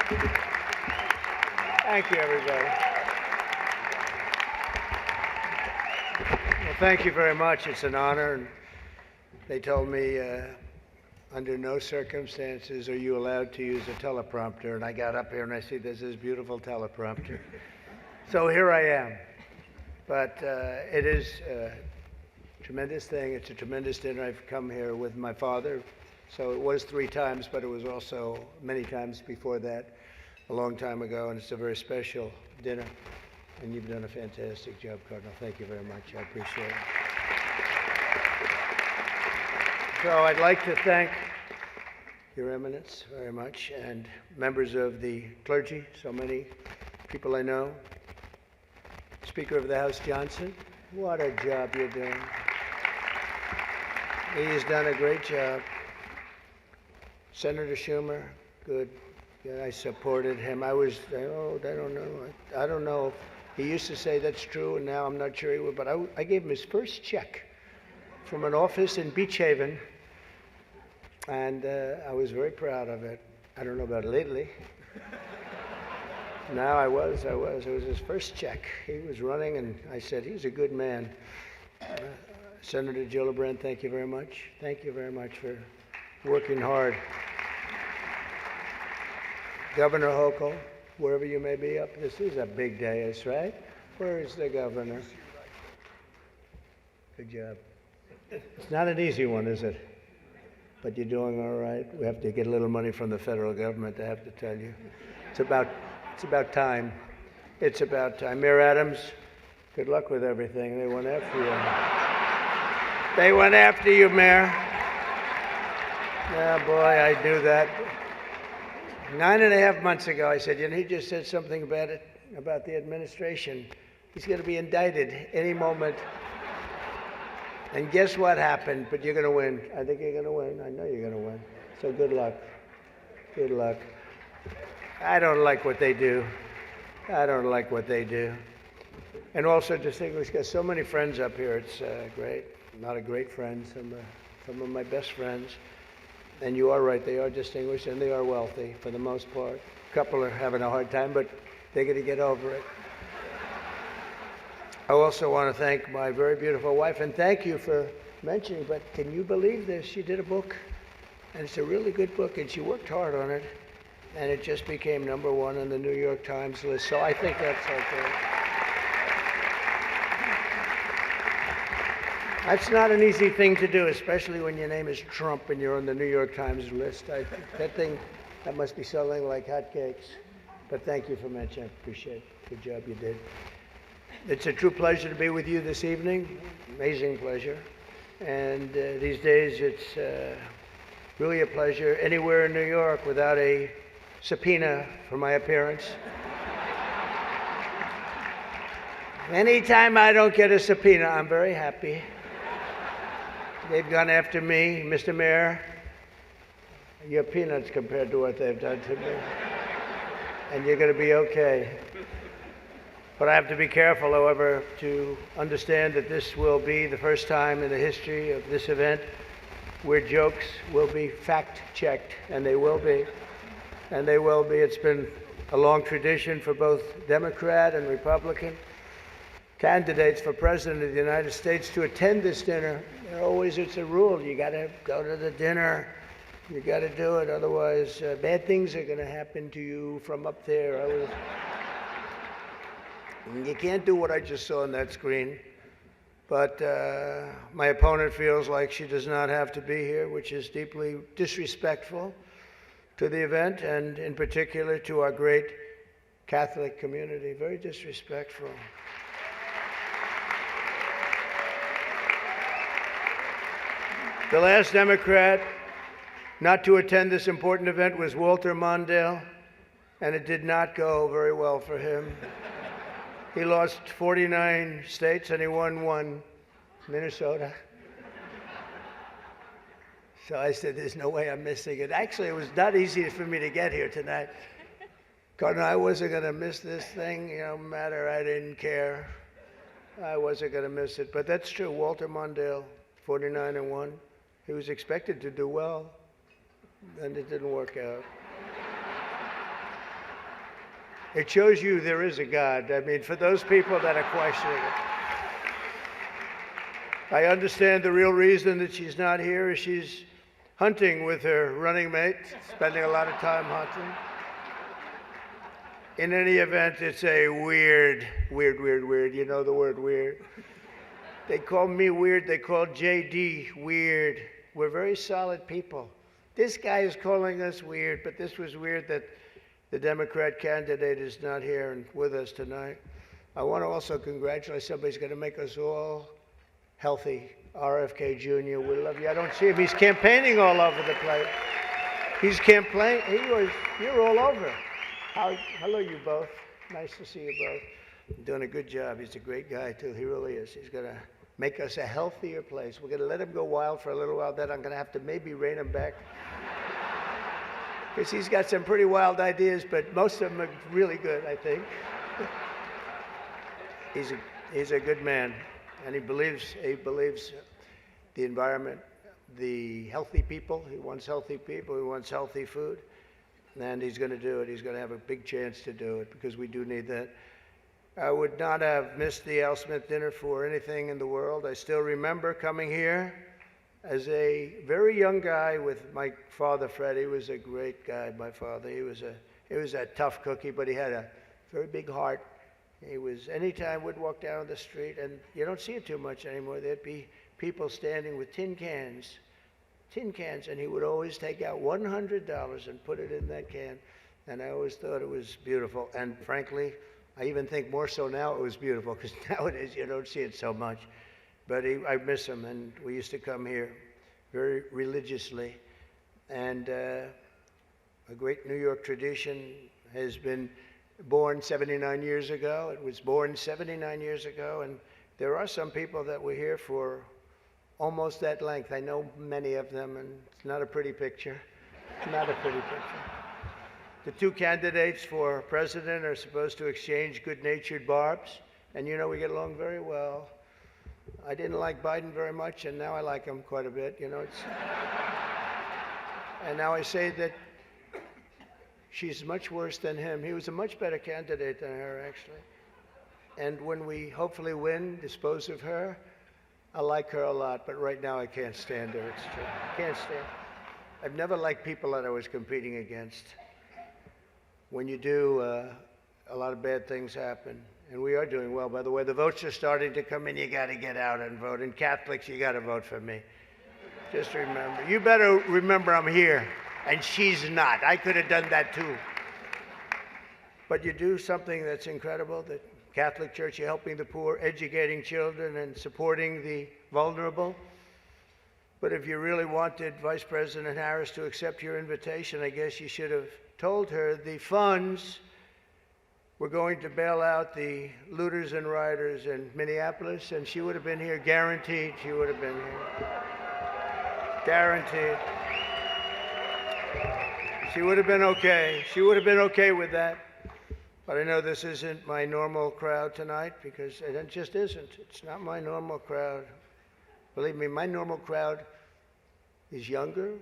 Thank you, everybody. Well, thank you very much. It's an honor. And they told me under no circumstances are you allowed to use a teleprompter. And I got up here and I see there's this beautiful teleprompter. So here I am. But it is a tremendous thing. It's a tremendous dinner. I've come here with my father. So it was 3 times, but it was also many times before that, a long time ago. And it's a very special dinner. And you've done a fantastic job, Cardinal. Thank you very much. I appreciate it. So I'd like to thank Your Eminence very much, and members of the clergy, so many people I know. Speaker of the House Johnson, what a job you're doing. He's done a great job. Senator Schumer, good. Yeah, I supported him. I don't know. He used to say that's true, and now I'm not sure he would, but I gave him his first check from an office in Beach Haven. And I was very proud of it. I don't know about lately. Now I was. It was his first check. He was running, and I said, he's a good man. Senator Gillibrand, thank you very much. Thank you very much for working hard. Governor Hochul, wherever you may be up, this is a big day, right? Where is the governor? Good job. It's not an easy one, is it? But you're doing all right. We have to get a little money from the federal government, I have to tell you. It's about time. It's about time. Mayor Adams, good luck with everything. They went after you. They went after you, Mayor. Yeah, boy, I knew that. 9.5 months ago, I said, he just said something about the administration. He's going to be indicted any moment. And guess what happened? But you're going to win. I think you're going to win. I know you're going to win. So good luck. Good luck. I don't like what they do. And also distinguished, got so many friends up here. It's great. A lot of great friends. Some of my best friends. And you are right. They are distinguished and they are wealthy for the most part. A couple are having a hard time, but they're going to get over it. I also want to thank my very beautiful wife, and thank you for mentioning, but can you believe this? She did a book, and it's a really good book, and she worked hard on it, and it just became #1 on the New York Times list, so I think that's okay. That's not an easy thing to do, especially when your name is Trump and you're on the New York Times list. That must be selling like hotcakes. But thank you for mentioning. I appreciate it. Good job you did. It's a true pleasure to be with you this evening. Amazing pleasure. And these days it's really a pleasure anywhere in New York without a subpoena for my appearance. Anytime I don't get a subpoena, I'm very happy. They've gone after me, Mr. Mayor. You're peanuts compared to what they've done to me. And you're going to be okay. But I have to be careful, however, to understand that this will be the first time in the history of this event where jokes will be fact-checked, and they will be. And they will be. It's been a long tradition for both Democrat and Republican candidates for President of the United States to attend this dinner. It's a rule. You got to go to the dinner. You got to do it. Otherwise, bad things are going to happen to you from up there. You can't do what I just saw on that screen. But my opponent feels like she does not have to be here, which is deeply disrespectful to the event and in particular to our great Catholic community. Very disrespectful. The last Democrat not to attend this important event was Walter Mondale, and it did not go very well for him. He lost 49 states and he won 1, Minnesota. So I said, there's no way I'm missing it. Actually, it was not easy for me to get here tonight. Cardinal, I wasn't going to miss this thing, no matter, I didn't care. I wasn't going to miss it. But that's true, Walter Mondale, 49-1. He was expected to do well, and it didn't work out. It shows you there is a God. I mean, for those people that are questioning it. I understand the real reason that she's not here is she's hunting with her running mate, spending a lot of time hunting. In any event, it's a weird. You know the word weird. They call me weird. They call JD weird. We're very solid people. This guy is calling us weird, but this was weird that the Democrat candidate is not here and with us tonight. I want to also congratulate somebody's going to make us all healthy. RFK Jr., we love you. I don't see him. He's campaigning all over the place. He's campaigning. You're all over. Hello, you both. Nice to see you both. You're doing a good job. He's a great guy, too. He really is. He's going to make us a healthier place. We're going to let him go wild for a little while. Then I'm going to have to maybe rein him back. Because he's got some pretty wild ideas, but most of them are really good, I think. He's a good man, and he believes the environment, the healthy people. He wants healthy people. He wants healthy food, and he's going to do it. He's going to have a big chance to do it because we do need that. I would not have missed the Al Smith dinner for anything in the world. I still remember coming here as a very young guy with my father, Fred. He was a great guy, my father. He was a tough cookie, but he had a very big heart. Anytime we'd walk down the street, and you don't see it too much anymore, there'd be people standing with tin cans, and he would always take out $100 and put it in that can. And I always thought it was beautiful. And frankly, I even think more so now it was beautiful, because nowadays you don't see it so much. But I miss him, and we used to come here very religiously. And a great New York tradition has been born 79 years ago. It was born 79 years ago, and there are some people that were here for almost that length. I know many of them, and it's not a pretty picture. Not a pretty picture. The two candidates for president are supposed to exchange good-natured barbs, and you know we get along very well. I didn't like Biden very much, and now I like him quite a bit. You know, and now I say that she's much worse than him. He was a much better candidate than her, actually. And when we hopefully win, dispose of her, I like her a lot, but right now I can't stand her. It's true. I can't stand her. I've never liked people that I was competing against. When you do, a lot of bad things happen. And we are doing well. By the way, the votes are starting to come in. You got to get out and vote. And Catholics, you got to vote for me. Just remember. You better remember I'm here, and she's not. I could have done that too. But you do something that's incredible. The Catholic Church, you're helping the poor, educating children, and supporting the vulnerable. But if you really wanted Vice President Harris to accept your invitation, I guess you should have told her the funds were going to bail out the looters and rioters in Minneapolis, and she would have been here, guaranteed she would have been here. Guaranteed. She would have been okay. She would have been okay with that. But I know this isn't my normal crowd tonight, because it just isn't. It's not my normal crowd. Believe me, my normal crowd is younger,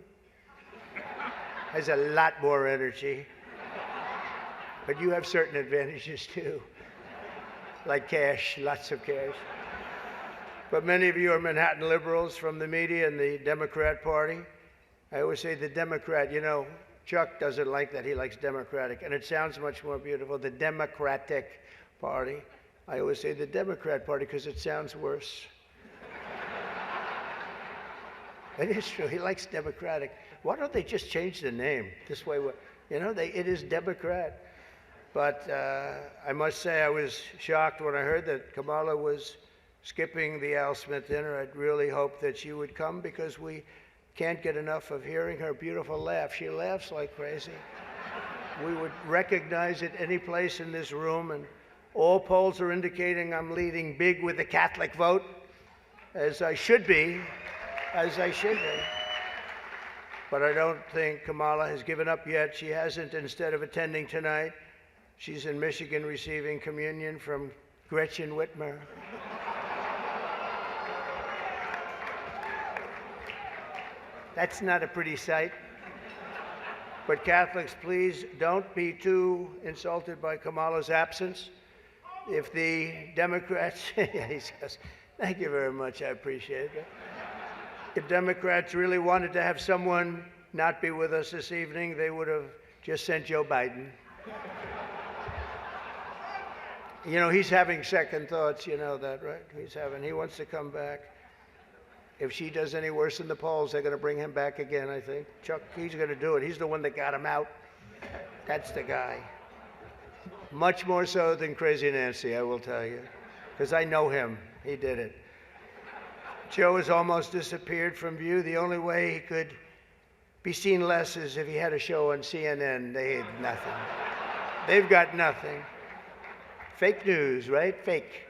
has a lot more energy. But you have certain advantages too, like cash, lots of cash. But many of you are Manhattan liberals from the media and the Democrat Party. I always say the Democrat, you know, Chuck doesn't like that. He likes Democratic, and it sounds much more beautiful, the Democratic Party. I always say the Democrat Party because it sounds worse. It is true. He likes Democratic. Why don't they just change the name? This way, you know, it is Democrat. But I must say I was shocked when I heard that Kamala was skipping the Al Smith dinner. I'd really hoped that she would come, because we can't get enough of hearing her beautiful laugh. She laughs like crazy. We would recognize it any place in this room, and all polls are indicating I'm leading big with the Catholic vote, as I should be, But I don't think Kamala has given up yet. She hasn't. Instead of attending tonight, she's in Michigan receiving communion from Gretchen Whitmer. That's not a pretty sight. But Catholics, please don't be too insulted by Kamala's absence. If the Democrats, yeah, he says, thank you very much, I appreciate it. If Democrats really wanted to have someone not be with us this evening, they would have just sent Joe Biden. You know, he's having second thoughts, you know that, right? He wants to come back. If she does any worse in the polls, they're going to bring him back again, I think. Chuck, he's going to do it. He's the one that got him out. That's the guy. Much more so than Crazy Nancy, I will tell you, because I know him. He did it. Joe has almost disappeared from view. The only way he could be seen less is if he had a show on CNN. They had nothing. They've got nothing. Fake news, right? Fake.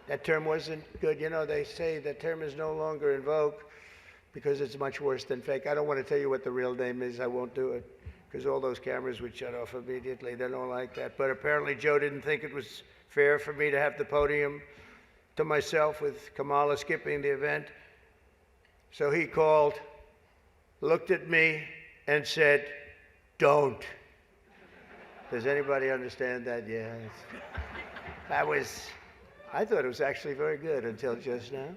That term wasn't good. You know, they say that term is no longer in vogue because it's much worse than fake. I don't want to tell you what the real name is. I won't do it because all those cameras would shut off immediately. They don't like that. But apparently Joe didn't think it was fair for me to have the podium to myself with Kamala skipping the event. So he called, looked at me, and said, don't. Does anybody understand that? Yeah. I thought it was actually very good until just now.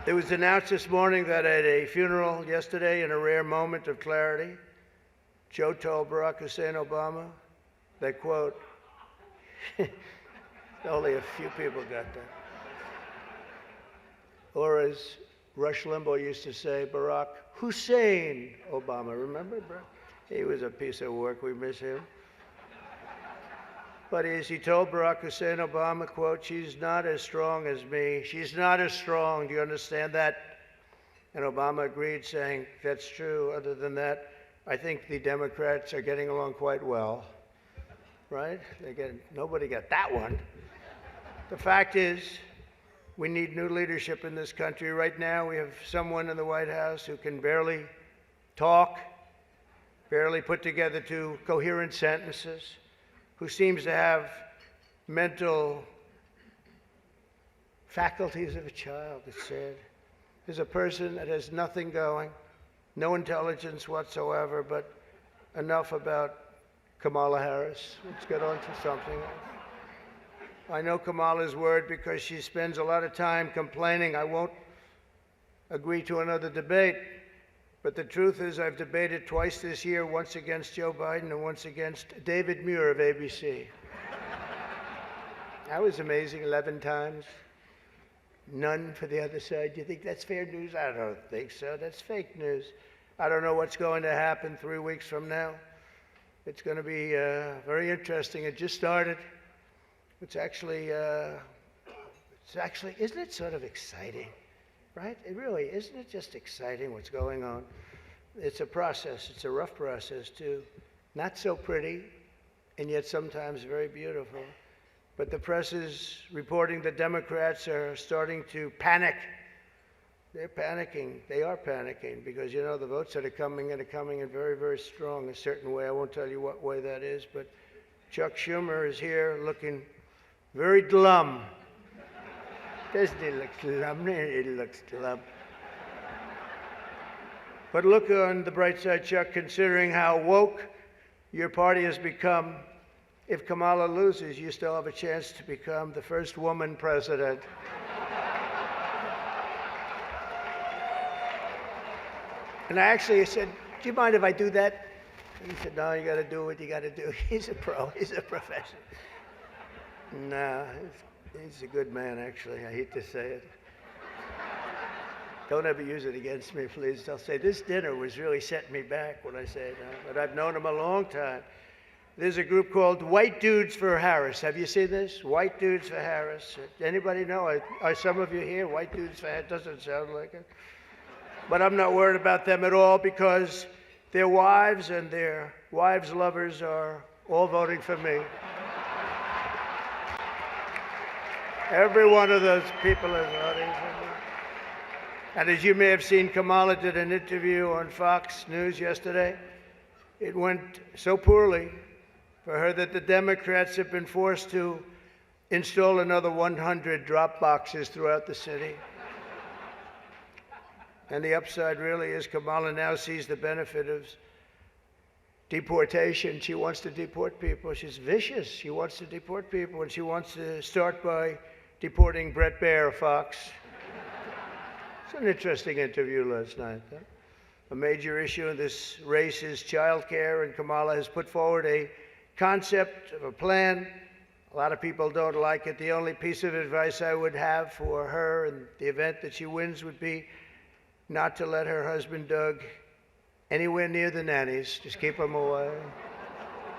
It was announced this morning that at a funeral yesterday, in a rare moment of clarity, Joe told Barack Hussein Obama that, quote, only a few people got that. Or as Rush Limbaugh used to say, Barack Hussein Obama. Remember, bro? He was a piece of work. We miss him. But as he told Barack Hussein Obama, quote, she's not as strong as me. She's not as strong. Do you understand that? And Obama agreed, saying, that's true. Other than that, I think the Democrats are getting along quite well. Right? Nobody got that one. The fact is, we need new leadership in this country. Right now, we have someone in the White House who can barely talk, barely put together two coherent sentences, who seems to have mental faculties of a child, it's said. There's a person that has nothing going, no intelligence whatsoever, but enough about Kamala Harris. Let's get on to something else. I know Kamala's word because she spends a lot of time complaining. I won't agree to another debate. But the truth is I've debated twice this year, once against Joe Biden and once against David Muir of ABC. That was amazing, 11 times. None for the other side. Do you think that's fair news? I don't think so. That's fake news. I don't know what's going to happen 3 weeks from now. It's going to be very interesting. It just started. It's actually, isn't it sort of exciting? Right? It really, isn't it just exciting what's going on? It's a process. It's a rough process, too. Not so pretty, and yet sometimes very beautiful. But the press is reporting the Democrats are starting to panic. They're panicking. They are panicking because, you know, the votes that are coming in very, very strong a certain way. I won't tell you what way that is, but Chuck Schumer is here looking very glum. Doesn't he look glum? He looks glum. But look on the bright side, Chuck, considering how woke your party has become. If Kamala loses, you still have a chance to become the first woman president. And I actually said, do you mind if I do that? And he said, no, you got to do what you got to do. He's a pro. He's a professional. No, he's a good man, actually. I hate to say it. Don't ever use it against me, please. They'll say, this dinner was really setting me back when I say that. But I've known him a long time. There's a group called White Dudes for Harris. Have you seen this? White Dudes for Harris. Anybody know? Are some of you here? White Dudes for Harris? Doesn't sound like it. But I'm not worried about them at all because their wives and their wives' lovers are all voting for me. Every one of those people is voting for me. And as you may have seen, Kamala did an interview on Fox News yesterday. It went so poorly for her that the Democrats have been forced to install another 100 drop boxes throughout the city. And the upside really is Kamala now sees the benefit of deportation. She wants to deport people. She's vicious. She wants to deport people, and she wants to start by deporting Bret Baier, Fox. It's an interesting interview last night. Huh? A major issue in this race is child care, and Kamala has put forward a concept of a plan. A lot of people don't like it. The only piece of advice I would have for her in the event that she wins would be not to let her husband, Doug, anywhere near the nannies. Just keep them away.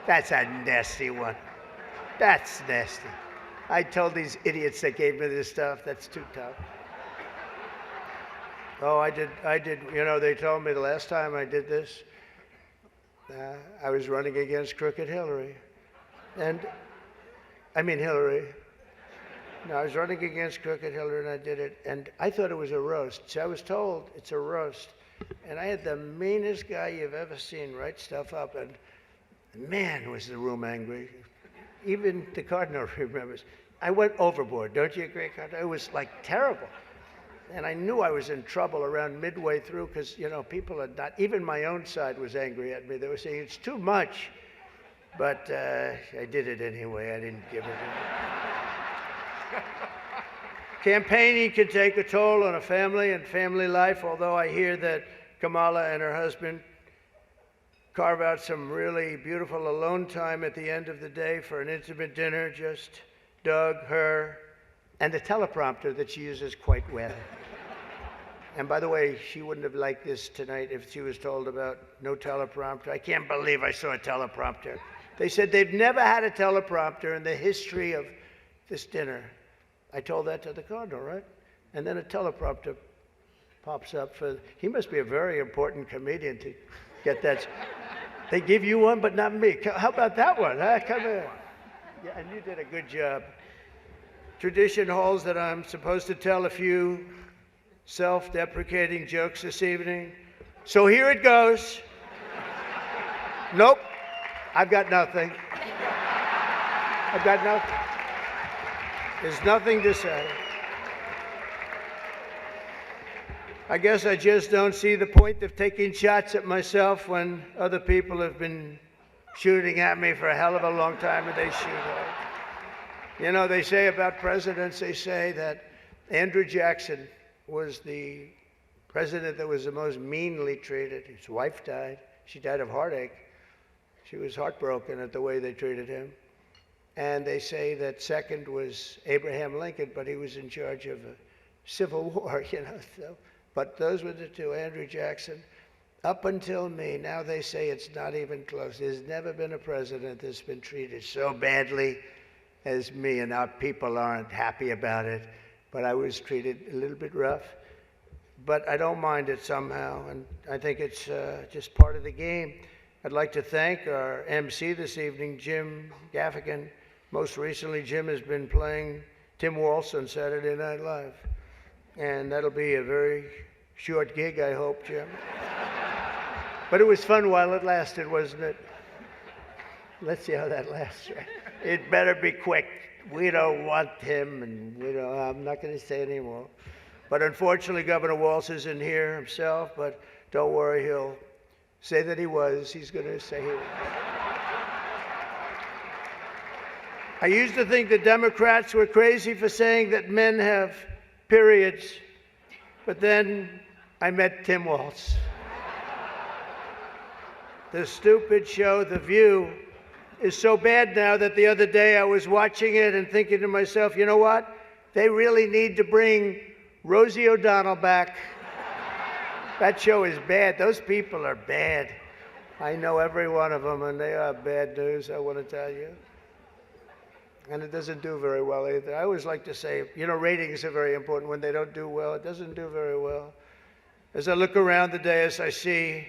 That's a nasty one. That's nasty. I told these idiots that gave me this stuff, that's too tough. Oh, I did, you know, they told me the last time I did this, I was running against Crooked Hillary. And, I mean Hillary. No, I was running against Crooked Hillary and I did it, and I thought it was a roast. So I was told it's a roast. And I had the meanest guy you've ever seen write stuff up, and man, was the room angry. Even the Cardinal remembers. I went overboard, don't you agree, Cardinal? It was like terrible. And I knew I was in trouble around midway through because, you know, people had not, even my own side was angry at me. They were saying, it's too much. But I did it anyway. I didn't give it. Campaigning can take a toll on a family and family life, although I hear that Kamala and her husband carve out some really beautiful alone time at the end of the day for an intimate dinner, just Doug, her, and a teleprompter that she uses quite well. And by the way, she wouldn't have liked this tonight if she was told about no teleprompter. I can't believe I saw a teleprompter. They said they've never had a teleprompter in the history of this dinner. I told that to the Cardinal, right? And then a teleprompter pops up for, he must be a very important comedian to get that. They give you one, but not me. How about that one? Huh? Come here. Yeah, and you did a good job. Tradition holds that I'm supposed to tell a few self-deprecating jokes this evening. So here it goes. Nope, I've got nothing. I've got nothing. There's nothing to say. I guess I just don't see the point of taking shots at myself when other people have been shooting at me for a hell of a long time and they shoot hard. You know, they say about presidents, they say that Andrew Jackson was the president that was the most meanly treated. His wife died. She died of heartache. She was heartbroken at the way they treated him. And they say that second was Abraham Lincoln, but he was in charge of a civil war, you know. So, but those were the two, Andrew Jackson. Up until me, now they say it's not even close. There's never been a president that's been treated so badly as me, and our people aren't happy about it. But I was treated a little bit rough. But I don't mind it somehow, and I think it's just part of the game. I'd like to thank our MC this evening, Jim Gaffigan. Most recently, Jim has been playing Tim Walsh on Saturday Night Live. And that'll be a very short gig, I hope, Jim. But it was fun while it lasted, wasn't it? Let's see how that lasts. It better be quick. We don't want him, and I'm not going to say anymore. But unfortunately, Governor Walsh isn't here himself, but don't worry, he'll say that he was. He's going to say he was. I used to think the Democrats were crazy for saying that men have periods, but then I met Tim Walsh. The stupid show, The View, is so bad now that the other day I was watching it and thinking to myself, you know what? They really need to bring Rosie O'Donnell back. That show is bad. Those people are bad. I know every one of them, and they are bad news, I want to tell you. And it doesn't do very well either. I always like to say, you know, ratings are very important. When they don't do well, it doesn't do very well. As I look around the dais, I see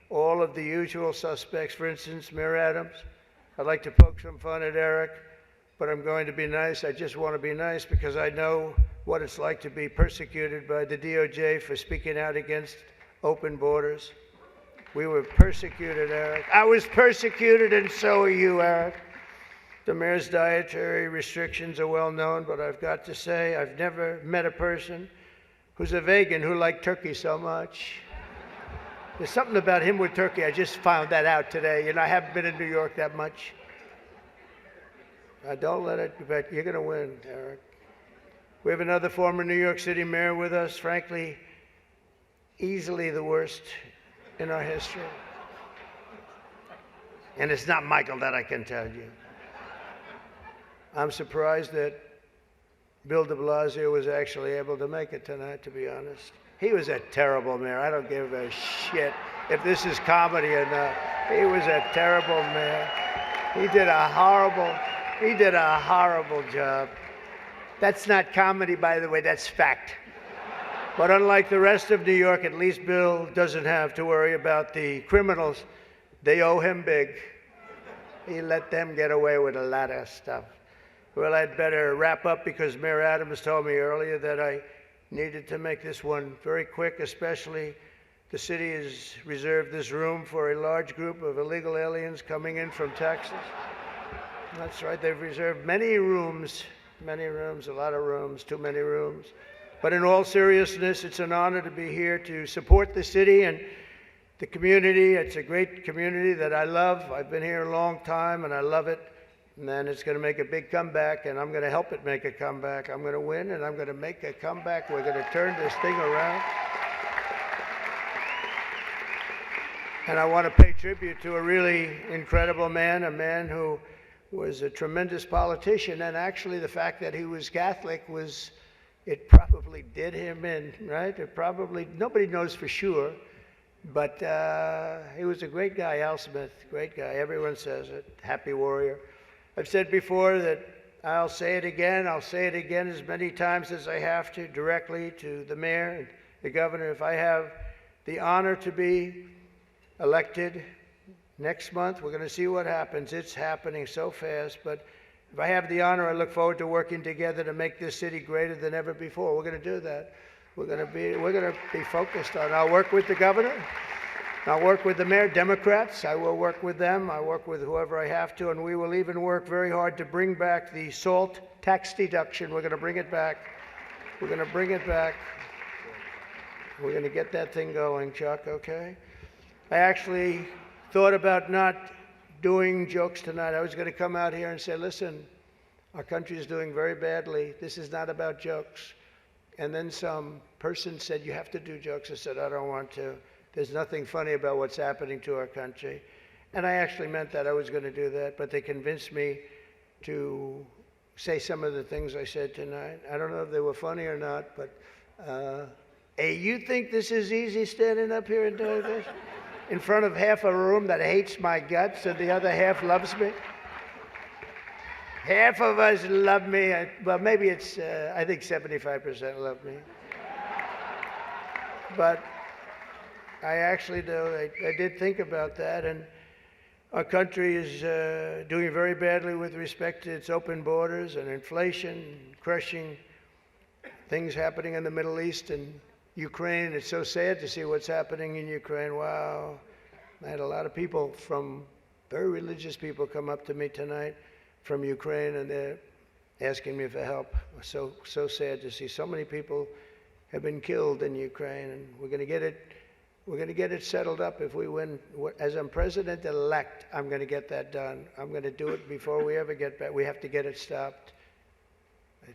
all of the usual suspects. For instance, Mayor Adams. I'd like to poke some fun at Eric, but I'm going to be nice. I just want to be nice because I know what it's like to be persecuted by the DOJ for speaking out against open borders. We were persecuted, Eric. I was persecuted, and so are you, Eric. The mayor's dietary restrictions are well known, but I've got to say, I've never met a person who's a vegan who liked turkey so much. There's something about him with turkey. I just found that out today. I haven't been in New York that much. Don't let it, but you're going to win, Eric. We have another former New York City mayor with us, frankly, easily the worst in our history. And it's not Michael, that I can tell you. I'm surprised that Bill de Blasio was actually able to make it tonight, to be honest. He was a terrible mayor. I don't give a shit if this is comedy or not. He was a terrible mayor. He did a horrible job. That's not comedy, by the way, that's fact. But unlike the rest of New York, at least Bill doesn't have to worry about the criminals. They owe him big. He let them get away with a lot of stuff. Well, I'd better wrap up because Mayor Adams told me earlier that I needed to make this one very quick, especially the city has reserved this room for a large group of illegal aliens coming in from Texas. That's right, they've reserved many rooms, a lot of rooms, too many rooms. But in all seriousness, it's an honor to be here to support the city and the community. It's a great community that I love. I've been here a long time and I love it. And then it's going to make a big comeback, and I'm going to help it make a comeback. I'm going to win, and I'm going to make a comeback. We're going to turn this thing around. And I want to pay tribute to a really incredible man, a man who was a tremendous politician. And actually, the fact that he was Catholic it probably did him in, right? Nobody knows for sure. But he was a great guy, Al Smith, great guy. Everyone says it, happy warrior. I've said before that I'll say it again as many times as I have to, directly to the mayor and the governor. If I have the honor to be elected next month, we're going to see what happens. It's happening so fast, but if I have the honor, I look forward to working together to make this city greater than ever before. We're going to do that. We're going to be focused on. I'll work with the governor. I'll work with the mayor, Democrats. I will work with them. I work with whoever I have to, and we will even work very hard to bring back the SALT tax deduction. We're going to bring it back. We're going to bring it back. We're going to get that thing going, Chuck, okay? I actually thought about not doing jokes tonight. I was going to come out here and say, listen, our country is doing very badly. This is not about jokes. And then some person said, you have to do jokes. I said, I don't want to. There's nothing funny about what's happening to our country. And I actually meant that. I was going to do that. But they convinced me to say some of the things I said tonight. I don't know if they were funny or not, but hey, you think this is easy standing up here and doing this? In front of half a room that hates my guts and the other half loves me? Half of us love me. Well, maybe it's, I think 75% love me. But I actually do. I did think about that, and our country is doing very badly with respect to its open borders and inflation, crushing things happening in the Middle East and Ukraine. It's so sad to see what's happening in Ukraine. Wow. I had a lot of people very religious people come up to me tonight from Ukraine, and they're asking me for help. So sad to see so many people have been killed in Ukraine, and we're going to get it settled up if we win. As I'm president-elect, I'm going to get that done. I'm going to do it before we ever get back. We have to get it stopped.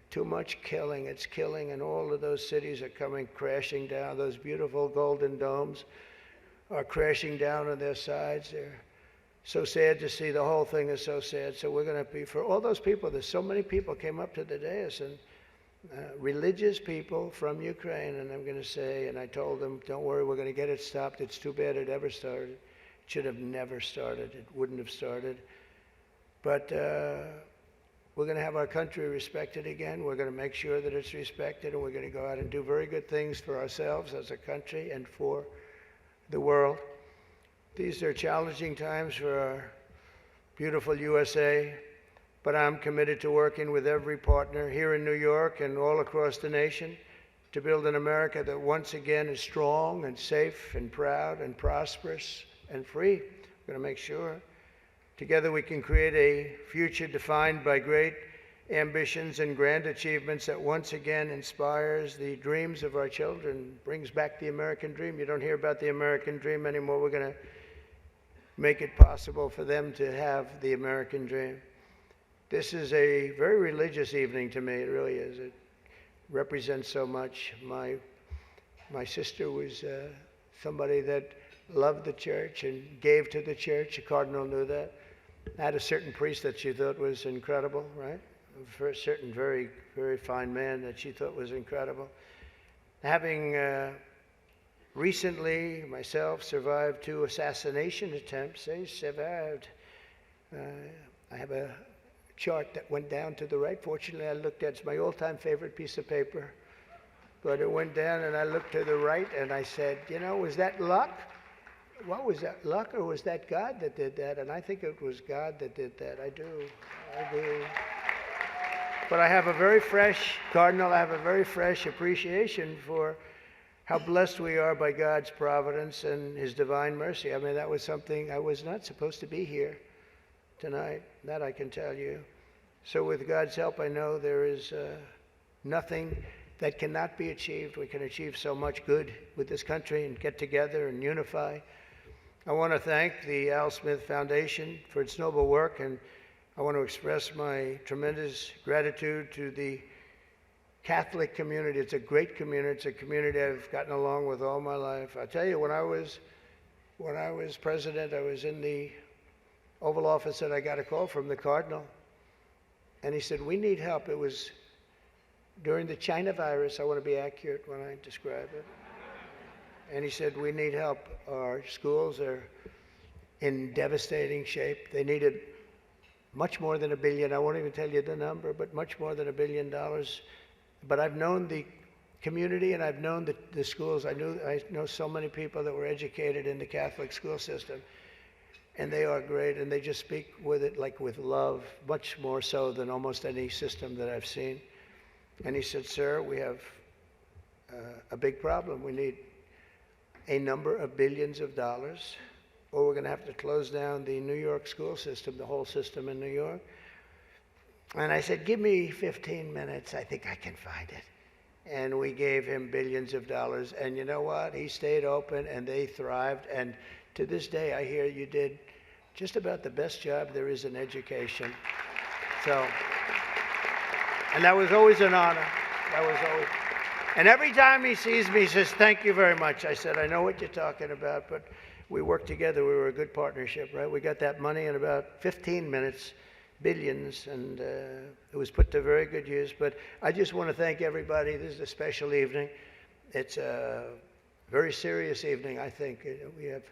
Too much killing. It's killing, and all of those cities are coming crashing down. Those beautiful golden domes are crashing down on their sides. They're so sad to see. The whole thing is so sad. So we're going to be, for all those people, there's so many people came up to the dais, and religious people from Ukraine, and I'm going to say, and I told them, don't worry, we're going to get it stopped. It's too bad it ever started. It should have never started. It wouldn't have started. But we're going to have our country respected again. We're going to make sure that it's respected, and we're going to go out and do very good things for ourselves as a country and for the world. These are challenging times for our beautiful USA. But I'm committed to working with every partner here in New York and all across the nation to build an America that once again is strong and safe and proud and prosperous and free. We're going to make sure together we can create a future defined by great ambitions and grand achievements that once again inspires the dreams of our children, brings back the American dream. You don't hear about the American dream anymore. We're going to make it possible for them to have the American dream. This is a very religious evening to me. It really is. It represents so much. My sister was somebody that loved the church and gave to the church. The cardinal knew that. Had a certain priest that she thought was incredible, right? For a certain very, very fine man that she thought was incredible. Having recently, myself, survived 2 assassination attempts. I survived. I have a chart that went down to the right. Fortunately, I looked at it's my all-time favorite piece of paper. But it went down, and I looked to the right, and I said, you know, was that luck? What was that, luck, or was that God that did that? And I think it was God that did that. I do. But I have a very fresh, Cardinal, I have a very fresh appreciation for how blessed we are by God's providence and His divine mercy. I mean, that was something, I was not supposed to be here tonight. That I can tell you. So with God's help, I know there is nothing that cannot be achieved. We can achieve so much good with this country and get together and unify. I want to thank the Al Smith Foundation for its noble work, and I want to express my tremendous gratitude to the Catholic community. It's a great community. It's a community I've gotten along with all my life. I tell you, when I was president, I was in the Oval Office and I got a call from the Cardinal, and he said, we need help. It was during the China virus. I want to be accurate when I describe it. And he said, we need help. Our schools are in devastating shape. They needed much more than $1 billion. I won't even tell you the number, but much more than $1 billion. But I've known the community and I've known the schools. I know so many people that were educated in the Catholic school system. And they are great, and they just speak with it like with love, much more so than almost any system that I've seen. And he said, sir, we have a big problem. We need a number of billions of dollars, or we're going to have to close down the New York school system, the whole system in New York. And I said, give me 15 minutes. I think I can find it. And we gave him billions of dollars. And you know what? He stayed open, and they thrived. And to this day, I hear you did just about the best job there is in education. So, and that was always an honor. That was always. And every time he sees me, he says, thank you very much. I said, I know what you're talking about, but we worked together. We were a good partnership, right? We got that money in about 15 minutes, billions, and it was put to very good use. But I just want to thank everybody. This is a special evening. It's a very serious evening, I think. We have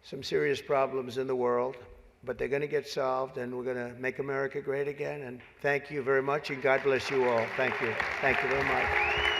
some serious problems in the world, but they're going to get solved, and we're going to make America great again. And thank you very much, and God bless you all. Thank you. Thank you very much.